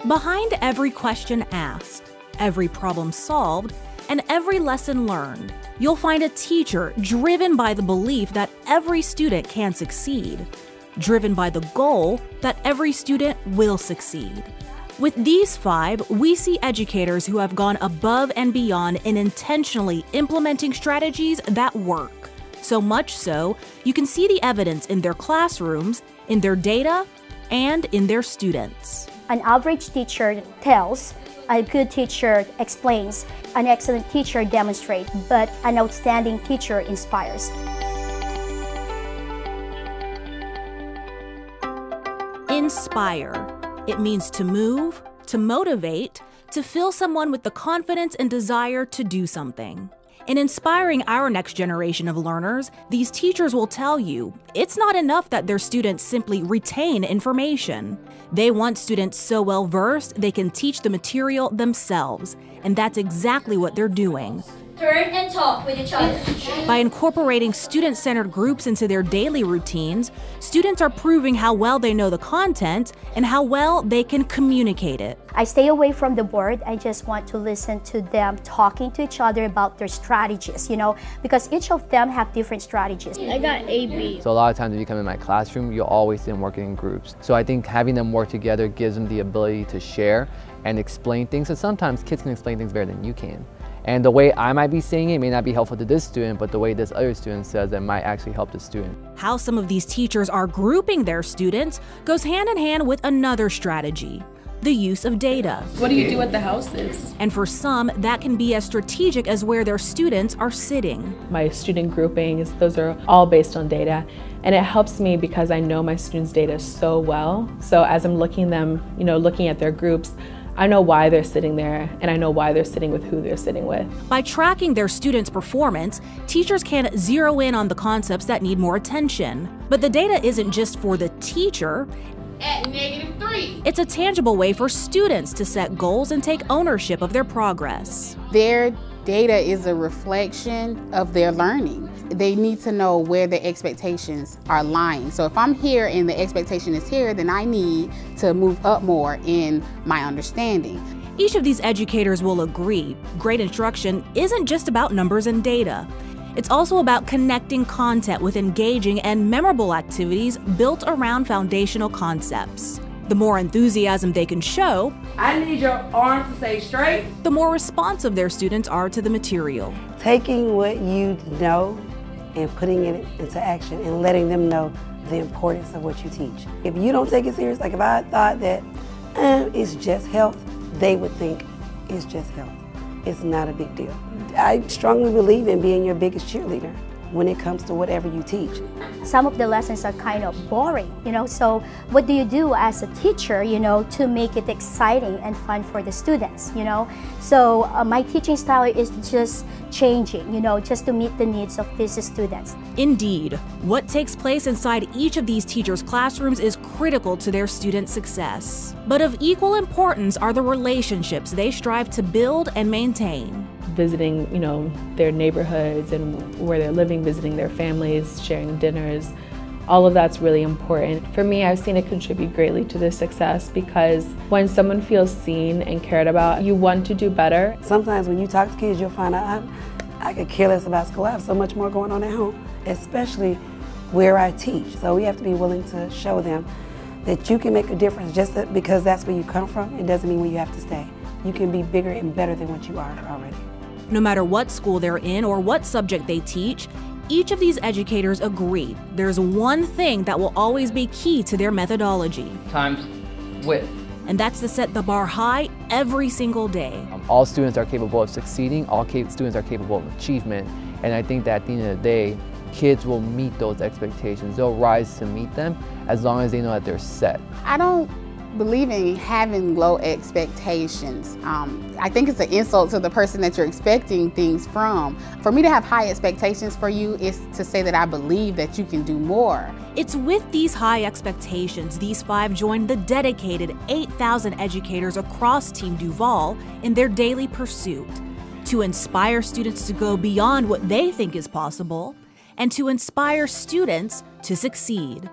Behind every question asked, every problem solved, and every lesson learned, you'll find a teacher driven by the belief that every student can succeed, driven by the goal that every student will succeed. With these 5, we see educators who have gone above and beyond in intentionally implementing strategies that work. So much so, you can see the evidence in their classrooms, in their data, and in their students. An average teacher tells, a good teacher explains, an excellent teacher demonstrates, but an outstanding teacher inspires. Inspire. It means to move, to motivate, to fill someone with the confidence and desire to do something. In inspiring our next generation of learners, these teachers will tell you it's not enough that their students simply retain information. They want students so well versed they can teach the material themselves, and that's exactly what they're doing. Turn and talk with each other. By incorporating student-centered groups into their daily routines, students are proving how well they know the content and how well they can communicate it. I stay away from the board. I just want to listen to them talking to each other about their strategies, because each of them have different strategies. I got A/B. So a lot of times when you come in my classroom, you'll always see them working in groups. So I think having them work together gives them the ability to share and explain things. And sometimes kids can explain things better than you can. And the way I might be saying it may not be helpful to this student, but the way this other student says it might actually help the student. How some of these teachers are grouping their students goes hand in hand with another strategy: the use of data. What do you do at the houses? And for some, that can be as strategic as where their students are sitting. My student groupings, those are all based on data. And it helps me because I know my students' data so well. So as I'm looking at their groups, I know why they're sitting there, and I know why they're sitting with who they're sitting with. By tracking their students' performance, teachers can zero in on the concepts that need more attention. But the data isn't just for the teacher. At -3. It's a tangible way for students to set goals and take ownership of their progress. Their data is a reflection of their learning. They need to know where their expectations are lying. So if I'm here and the expectation is here, then I need to move up more in my understanding. Each of these educators will agree, great instruction isn't just about numbers and data. It's also about connecting content with engaging and memorable activities built around foundational concepts. The more enthusiasm they can show, I need your arms to stay straight. The more responsive their students are to the material. Taking what you know and putting it into action and letting them know the importance of what you teach. If you don't take it serious, like if I thought that it's just health, they would think it's just health. It's not a big deal. I strongly believe in being your biggest cheerleader when it comes to whatever you teach. Some of the lessons are kind of boring, so what do you do as a teacher, to make it exciting and fun for the students, So my teaching style is just changing, just to meet the needs of these students. Indeed, what takes place inside each of these teachers' classrooms is critical to their student success. But of equal importance are the relationships they strive to build and maintain. Visiting, their neighborhoods and where they're living, visiting their families, sharing dinners, all of that's really important. For me, I've seen it contribute greatly to their success because when someone feels seen and cared about, you want to do better. Sometimes when you talk to kids, you'll find out I could care less about school. I have so much more going on at home, especially where I teach. So we have to be willing to show them that you can make a difference just because that's where you come from. It doesn't mean where you have to stay. You can be bigger and better than what you are already. No matter what school they're in or what subject they teach, each of these educators agree there's one thing that will always be key to their methodology. Times width. And that's to set the bar high every single day. All students are capable of succeeding, all students are capable of achievement, and I think that at the end of the day, kids will meet those expectations. They'll rise to meet them as long as they know that they're set. I don't believe in having low expectations. I think it's an insult to the person that you're expecting things from. For me to have high expectations for you is to say that I believe that you can do more. It's with these high expectations these 5 joined the dedicated 8,000 educators across Team Duval in their daily pursuit to inspire students to go beyond what they think is possible and to inspire students to succeed.